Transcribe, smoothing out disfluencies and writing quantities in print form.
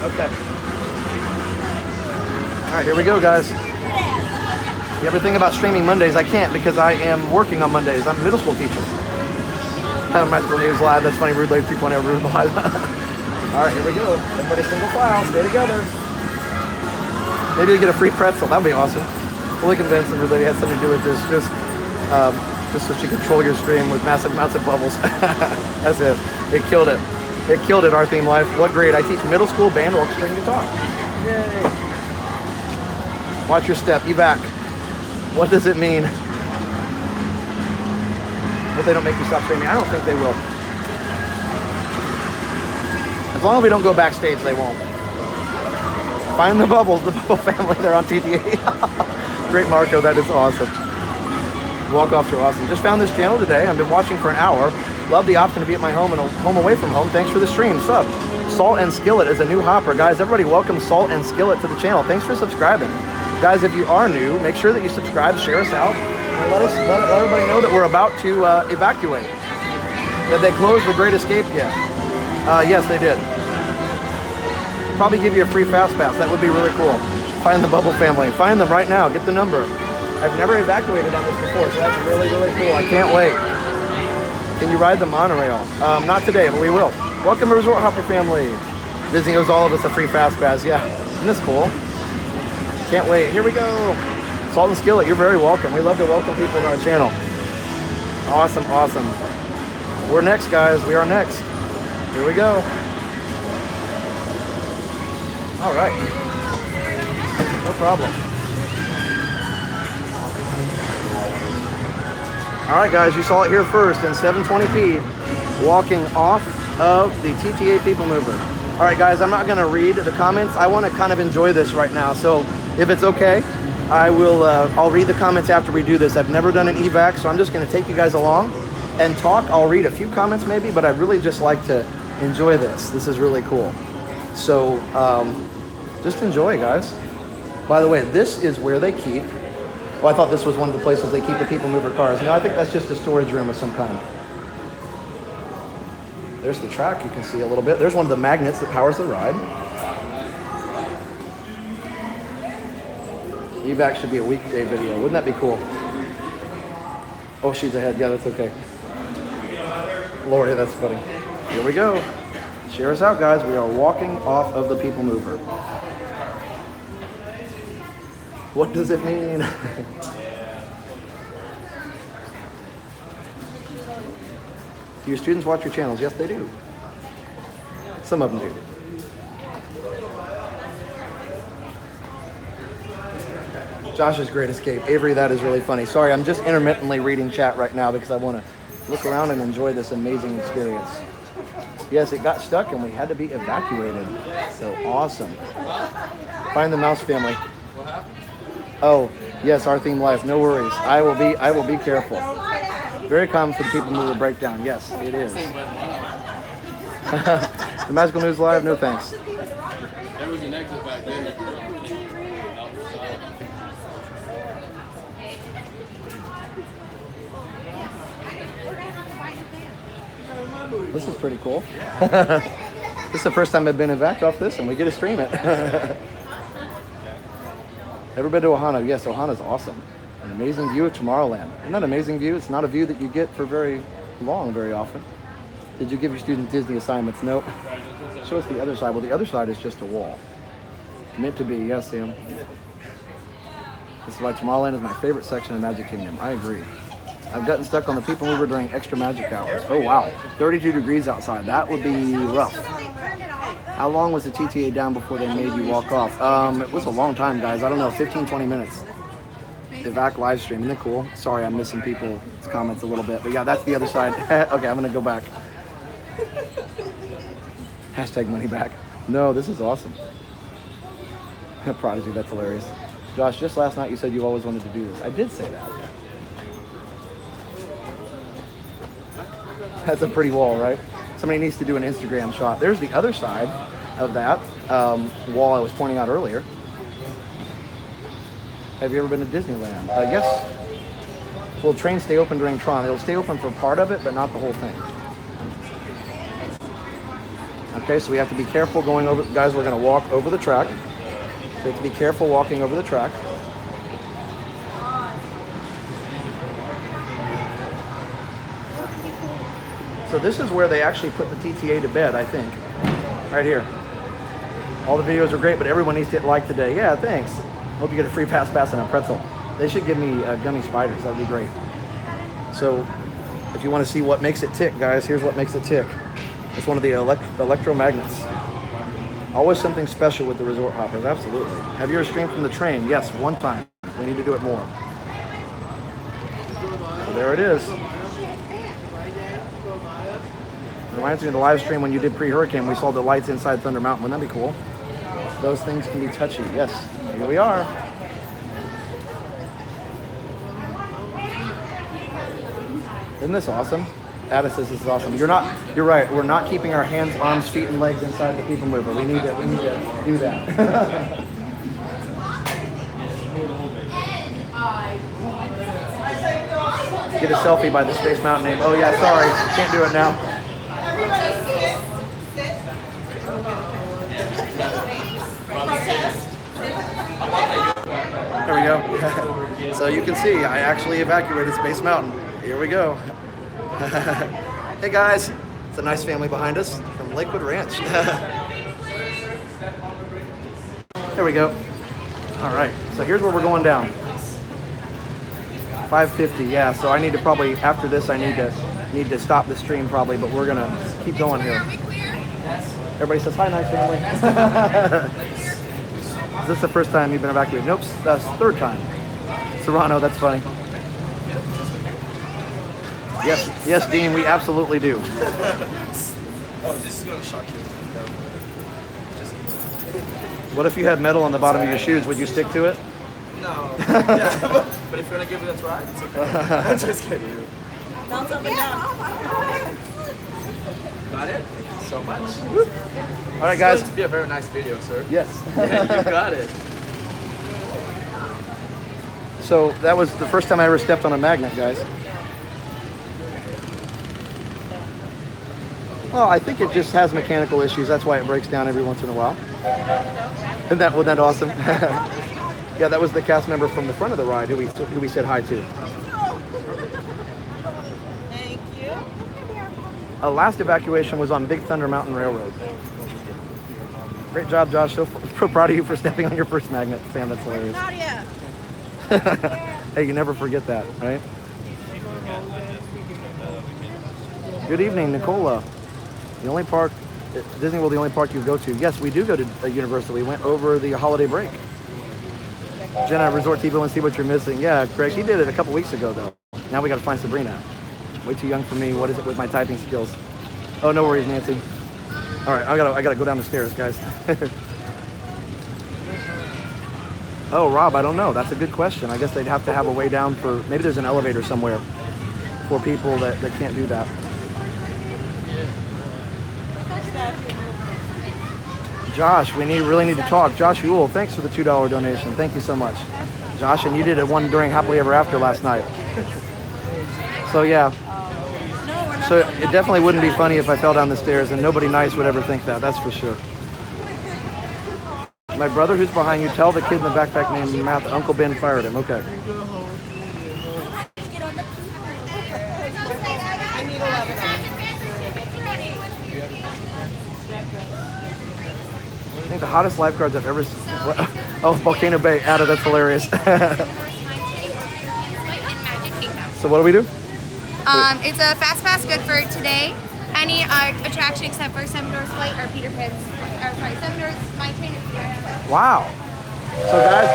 Okay. All right, here we go, guys. You ever think about streaming Mondays? I can't because I am working on Mondays. I'm a middle school teacher. Magical News Live. That's funny. Rude Lady 3.0 Rude Live. All right, here we go. Everybody single file. Stay together. Maybe you get a free pretzel. That'd be awesome. Fully convinced that Rude Lady has something to do with this. Just so she can control your stream with massive amounts of bubbles. That's it. It killed it. It killed it, our theme life. What grade? I teach middle school band, orchestra, and guitar. Yay. Watch your step. Evac. What does it mean? If they don't make you stop streaming, I don't think they will. As long as we don't go backstage, they won't. Find the bubbles, the bubble family. They're on TTA. Great, Marco. That is awesome. Walk off to awesome. Just found this channel today. I've been watching for an hour. Love the option to be at my home and home away from home. Thanks for the stream. Sub. Salt and Skillet is a new hopper. Guys, everybody welcome Salt and Skillet to the channel. Thanks for subscribing. Guys, if you are new, make sure that you subscribe, share us out, and let everybody know that we're about to evacuate. That they closed the Great Escape yet. Yes, they did. Probably give you a free fast pass. That would be really cool. Find the bubble family. Find them right now. Get the number. I've never evacuated on this before, so that's really, really cool. I can't wait. Can you ride the monorail? Not today, but we will. Welcome to Resort Hopper family. Disney owes all of us a free fast pass. Yeah, isn't this cool? Can't wait. Here we go. Salt and Skillet, you're very welcome. We love to welcome people to our channel. Awesome, awesome. We're next, guys. We are next. Here we go. All right. No problem. All right, guys, you saw it here first in 720p, walking off of the TTA Peoplemover. All right, guys, I'm not going to read the comments. I want to kind of enjoy this right now. So if it's okay, I'll read the comments after we do this. I've never done an evac, so I'm just going to take you guys along and talk. I'll read a few comments maybe, but I'd really just like to enjoy this. This is really cool. So just enjoy, guys. By the way, this is where they keep, well, I thought this was one of the places they keep the Peoplemover cars. No, I think that's just a storage room of some kind. There's the track, you can see a little bit. There's one of the magnets that powers the ride. Evac should be a weekday video. Wouldn't that be cool? Oh, she's ahead. Yeah, that's okay. Lordy, that's funny. Here we go. Share us out, guys. We are walking off of the Peoplemover. What does it mean? Do your students watch your channels? Yes, they do. Some of them do. Josh's Great Escape. Avery, that is really funny. Sorry, I'm just intermittently reading chat right now because I want to look around and enjoy this amazing experience. Yes, it got stuck and we had to be evacuated. So awesome. Find the mouse family. Oh, yes, our theme life. No worries. I will be careful. Very common for the Peoplemover breakdown. Yes, it is. The Magical News Live, no thanks. This is pretty cool. This is the first time I've been evac off this and we get to stream it. Ever been to Ohana? Yes, Ohana's awesome. An amazing view of Tomorrowland. Isn't that an amazing view? It's not a view that you get for very long, very often. Did you give your students Disney assignments? Nope. Show us the other side. Well, the other side is just a wall. Meant to be, yes, Sam. This is why Tomorrowland is my favorite section of Magic Kingdom. I agree. I've gotten stuck on the Peoplemover during extra magic hours. Oh, wow. 32 degrees outside. That would be rough. How long was the TTA down before they made you walk off? It was a long time, guys. I don't know, 15, 20 minutes. The evac live stream. Isn't it cool? Sorry, I'm missing people's comments a little bit. But yeah, that's the other side. Okay, I'm going to go back. Hashtag money back. No, this is awesome. Prodigy, that's hilarious. Josh, just last night you said you always wanted to do this. I did say that. That's a pretty wall, right? Somebody needs to do an Instagram shot. There's the other side of that wall I was pointing out earlier. Have you ever been to Disneyland? Yes. Will trains stay open during Tron? It'll stay open for part of it, but not the whole thing. I'm Okay, so we have to be careful going over. Guys, we're going to walk over the track. So we have to be careful walking over the track. So this is where they actually put the TTA to bed, I think. Right here. All the videos are great, but everyone needs to hit like today. Yeah, thanks. Hope you get a free pass and a pretzel. They should give me gummy spiders. That would be great. So if you want to see what makes it tick, guys, here's what makes it tick. It's one of the electromagnets. Always something special with the resort hoppers, absolutely. Have you ever streamed from the train? Yes, one time. We need to do it more. So there it is. It reminds me of the live stream when you did pre-hurricane. We saw the lights inside Thunder Mountain. Wouldn't that be cool? Those things can be touchy. Yes, here we are. Isn't this awesome? Addis says this is awesome. You're right. We're not keeping our hands, arms, feet, and legs inside the Peoplemover. We need to do that. Get a selfie by the Space Mountain name. Oh yeah, sorry. Can't do it now. There we go. So you can see, I actually evacuated Space Mountain. Here we go. Hey guys, it's a nice family behind us from Lakewood Ranch. There we go. All right, so here's where we're going down. 550, yeah, so I need to probably, after this, I need to stop the stream probably, but we're gonna keep going here. Everybody says, hi, nice family. Is this the first time you've been evacuated? Nope, that's the third time. Serrano, that's funny. Yes, Dean, we absolutely do. Oh, this is gonna shock you. What if you had metal on the bottom of your shoes? Would you stick to it? No. Yeah, but if you're gonna give it a try, it's okay. I'm just kidding. Thumbs up and down. Got it? Thank you so much. All right, guys. It's going to be a very nice video, sir. Yes. Yeah, you got it. So that was the first time I ever stepped on a magnet, guys. Well, I think it just has mechanical issues. That's why it breaks down every once in a while. Wasn't that awesome? Yeah, that was the cast member from the front of the ride who we said hi to. Thank you. Our last evacuation was on Big Thunder Mountain Railroad. Great job, Josh. So proud of you for stepping on your first magnet. Sam, that's hilarious. Nadia. Hey, you never forget that, right? Good evening, Nicola. The only park, Disney World, the only park you go to. Yes, we do go to Universal. We went over the holiday break. Jenna, Resort TV, and see what you're missing. Yeah, Craig, he did it a couple weeks ago, though. Now we got to find Sabrina. Way too young for me. What is it with my typing skills? Oh, no worries, Nancy. All right, I gotta go down the stairs, guys. Oh, Rob, I don't know. That's a good question. I guess they'd have to have a way down for, maybe there's an elevator somewhere for people that can't do that. Josh, we really need to talk. Josh Ewell, thanks for the $2 donation. Thank you so much. Josh, and you did one during Happily Ever After last night. So yeah. So it definitely wouldn't be funny if I fell down the stairs, and nobody nice would ever think that, that's for sure. My brother who's behind you, tell the kid in the backpack named Matt that Uncle Ben fired him. Okay. I think the hottest lifeguards I've ever seen. Oh, Volcano Bay. Ada, that's hilarious. So what do we do? It's a fast pass good for today. Any attraction except for Seven Doors Flight or Peter Pan's, or sorry, Seven Doors Mine Train and Peter Pan's. Wow. So guys,